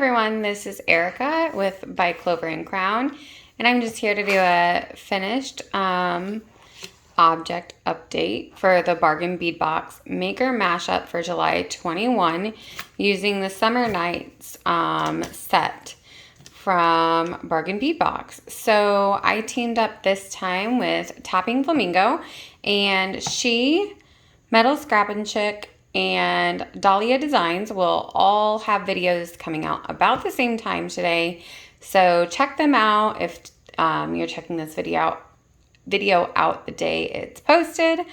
everyone, this is Erica with by Clover and Crown, and I'm just here to do a finished object update for the Bargain Bead Box Maker Mashup for July 21 using the Summer Nights set from Bargain Bead Box. So I teamed up this time with Flamingo, and she, MetalScrappinChick, and Dahlia Designs will all have videos coming out about the same time today. So check them out if you're checking this video out the day it's posted.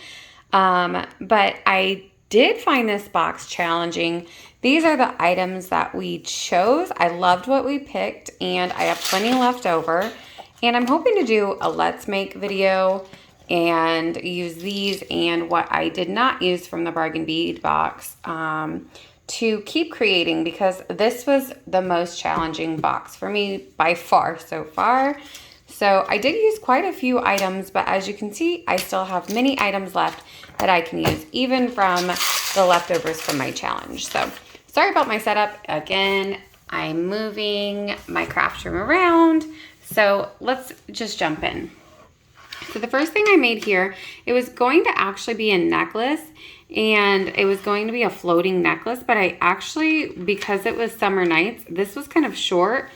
But I did find this box challenging. These are the items that we chose. I loved what we picked, and I have plenty left over. And I'm hoping to do a Let's Make video and use these and what I did not use from the Bargain Bead Box to keep creating, because this was the most challenging box for me by far so far. So I did use quite a few items, but as you can see, I still have many items left that I can use, even from the leftovers from my challenge. So sorry about my setup. Again, I'm moving my craft room around. So let's just jump in. So the first thing I made here, it was going to actually be a necklace, and it was going to be a floating necklace, but I actually, because it was summer nights, this was kind of short.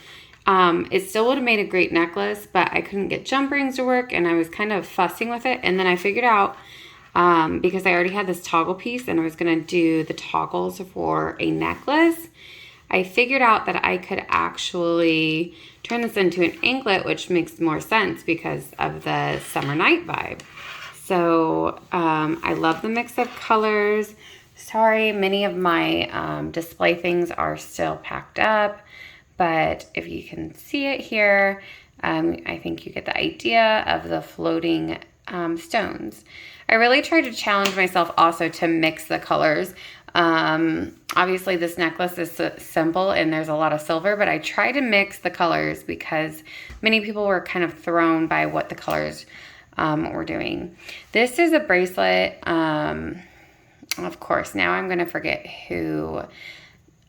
It still would have made a great necklace, but I couldn't get jump rings to work, and I was kind of fussing with it. And then I figured out, because I already had this toggle piece and I was going to do the toggles for a necklace, I figured out that I could actually turn this into an anklet, which makes more sense because of the summer night vibe. So I love the mix of colors. Sorry, many of my display things are still packed up, but if you can see it here, I think you get the idea of the floating stones. I really tried to challenge myself also to mix the colors. Obviously this necklace is simple and there's a lot of silver, but I try to mix the colors because many people were kind of thrown by what the colors were doing. This is a bracelet. Of course, now I'm going to forget who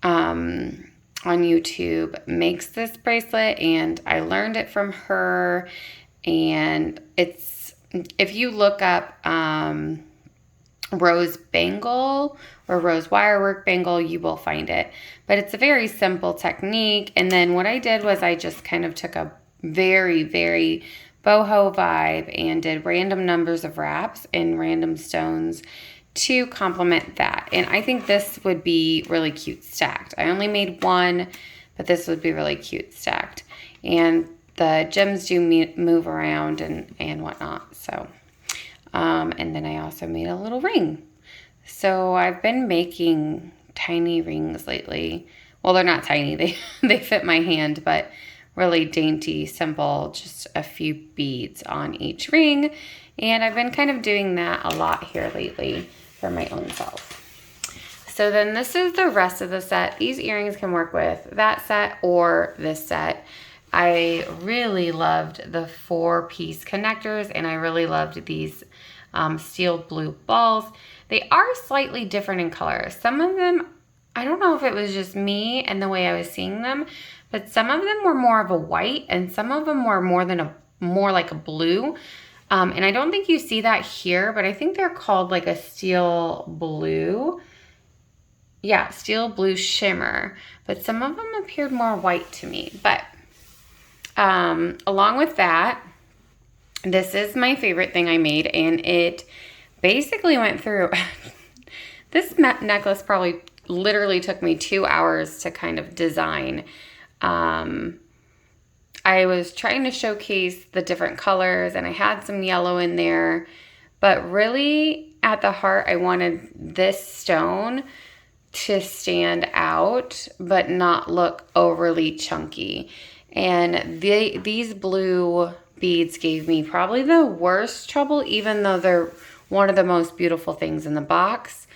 on YouTube makes this bracelet, and I learned it from her, and it's, if you look up rose bangle or rose wire work bangle, you will find it. But it's a very simple technique. And then what I did was I just kind of took a very, very boho vibe and did random numbers of wraps and random stones to complement that. And I think this would be really cute stacked. I only made one, but this would be really cute stacked. And the gems do move around and whatnot. So and then I also made a little ring. So I've been making tiny rings lately. Well, they're not tiny, they fit my hand, but really dainty, simple, just a few beads on each ring. And I've been kind of doing that a lot here lately for my own self. So then this is the rest of the set. These earrings can work with that set or this set. I really loved the 4-piece connectors, and I really loved these steel blue balls. They are slightly different in color. Some of them, I don't know if it was just me and the way I was seeing them, but some of them were more of a white and some of them were more like a blue. And I don't think you see that here, but I think they're called like a steel blue. Yeah, steel blue shimmer. But some of them appeared more white to me. But along with that, this is my favorite thing I made, and it basically went through. This necklace probably literally took me 2 hours to kind of design. I was trying to showcase the different colors, and I had some yellow in there, but really at the heart, I wanted this stone to stand out, but not look overly chunky. And these blue beads gave me probably the worst trouble, even though they're one of the most beautiful things in the box.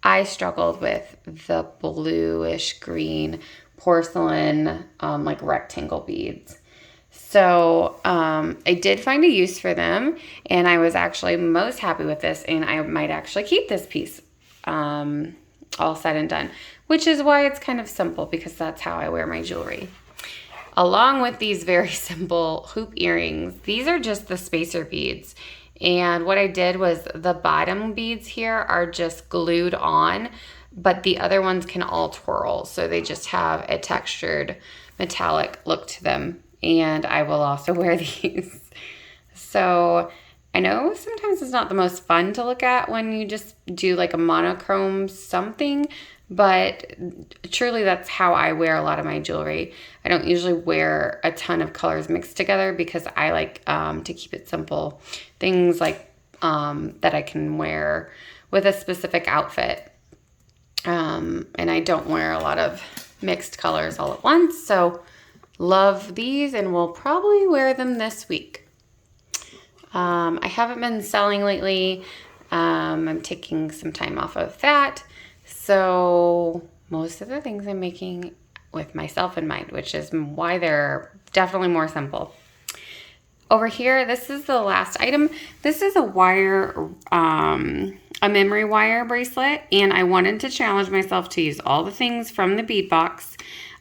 I struggled with the bluish green porcelain like rectangle beads. So I did find a use for them, and I was actually most happy with this, and I might actually keep this piece. all said and done, which is why it's kind of simple, because that's how I wear my jewelry. Along with these very simple hoop earrings, these are just the spacer beads. And what I did was the bottom beads here are just glued on, but the other ones can all twirl. So they just have a textured metallic look to them. And I will also wear these. So I know sometimes it's not the most fun to look at when you just do like a monochrome something, but truly that's how I wear a lot of my jewelry. I don't usually wear a ton of colors mixed together because I like to keep it simple. Things like that I can wear with a specific outfit. And I don't wear a lot of mixed colors all at once. So love these, and we'll probably wear them this week. I haven't been selling lately. I'm taking some time off of that. So most of the things I'm making with myself in mind, which is why they're definitely more simple. Over here, this is the last item. This is a wire, a memory wire bracelet, and I wanted to challenge myself to use all the things from the bead box,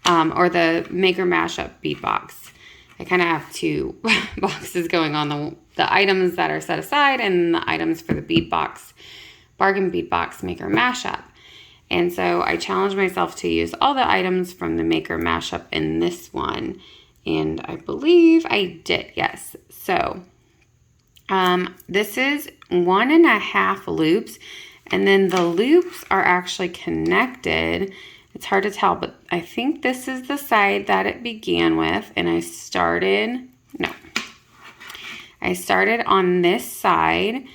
or the Maker Mashup bead box. I kind of have two boxes going on, the items that are set aside and the items for the bead box, bargain bead box Maker Mashup. And so I challenged myself to use all the items from the Maker Mashup in this one. And I believe I did, yes. So this is 1.5 loops. And then the loops are actually connected. It's hard to tell, but I think this is the side that it began with. And I started on this side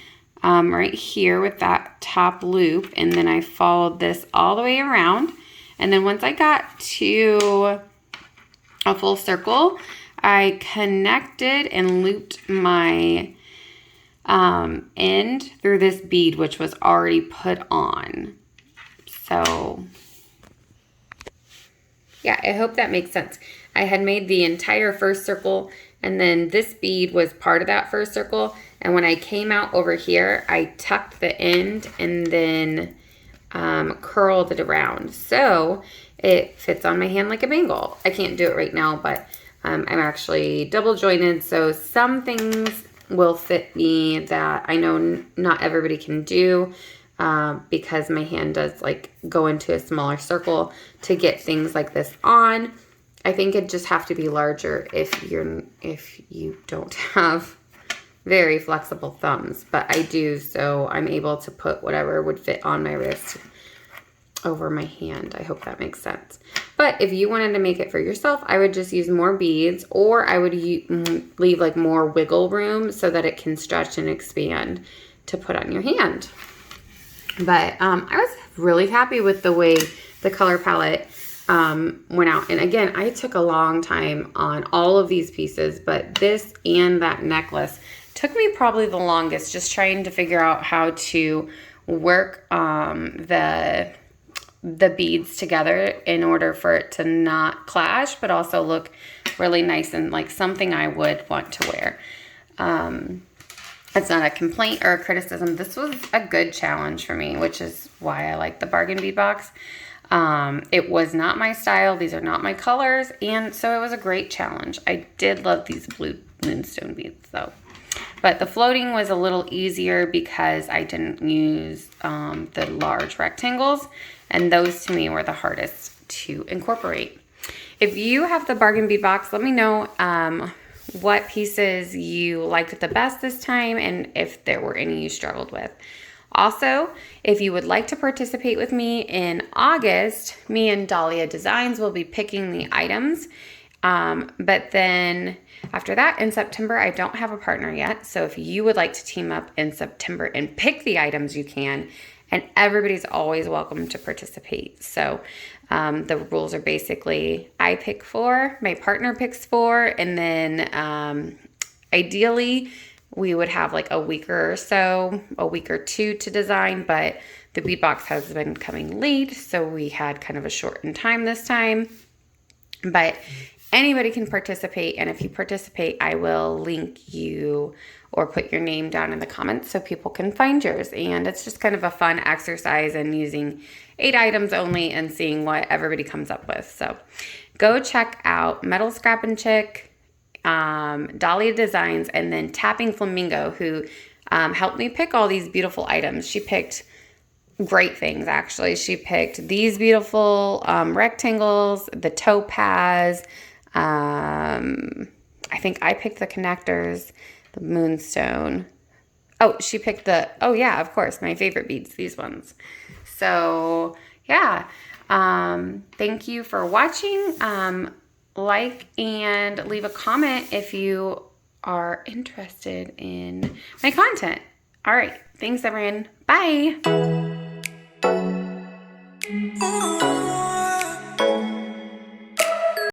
right here with that top loop. And then I followed this all the way around. And then once I got to a full circle, I connected and looped my end through this bead, which was already put on. So yeah, I hope that makes sense. I had made the entire first circle, and then this bead was part of that first circle. And when I came out over here, I tucked the end and then curled it around. So it fits on my hand like a bangle. I can't do it right now, but I'm actually double jointed. So some things will fit me that I know not everybody can do, because my hand does like go into a smaller circle to get things like this on. I think it just have to be larger if you don't have very flexible thumbs, but I do, so I'm able to put whatever would fit on my wrist over my hand. I hope that makes sense. But if you wanted to make it for yourself, I would just use more beads, or I would leave like more wiggle room so that it can stretch and expand to put on your hand. But I was really happy with the way the color palette went out. And again, I took a long time on all of these pieces, but this and that necklace took me probably the longest, just trying to figure out how to work the beads together in order for it to not clash, but also look really nice and like something I would want to wear. It's not a complaint or a criticism. This was a good challenge for me, which is why I like the bargain bead box. It was not my style. These are not my colors. And so it was a great challenge. I did love these blue moonstone beads though. But the floating was a little easier because I didn't use the large rectangles. And those to me were the hardest to incorporate. If you have the bargain bead box, let me know what pieces you liked the best this time and if there were any you struggled with. Also, if you would like to participate with me in August, me and Dahlia Designs will be picking the items. But then after that, in September, I don't have a partner yet. So if you would like to team up in September and pick the items, you can. And everybody's always welcome to participate. So the rules are basically I pick 4, my partner picks 4, and then ideally we would have like a week or so, a week or 2 to design, but the bead box has been coming late, so we had kind of a shortened time this time. But anybody can participate, and if you participate, I will link you or put your name down in the comments so people can find yours. And it's just kind of a fun exercise in using 8 items only and seeing what everybody comes up with. So go check out MetalScrappinChick, Dahlia Designs, and then Tapping Flamingo, who helped me pick all these beautiful items. She picked great things, actually. She picked these beautiful rectangles, the topaz. I think I picked the connectors, the moonstone. Oh, she picked the, oh yeah, of course, my favorite beads, these ones. So yeah, thank you for watching. Like and leave a comment if you are interested in my content. All right, thanks everyone. Bye.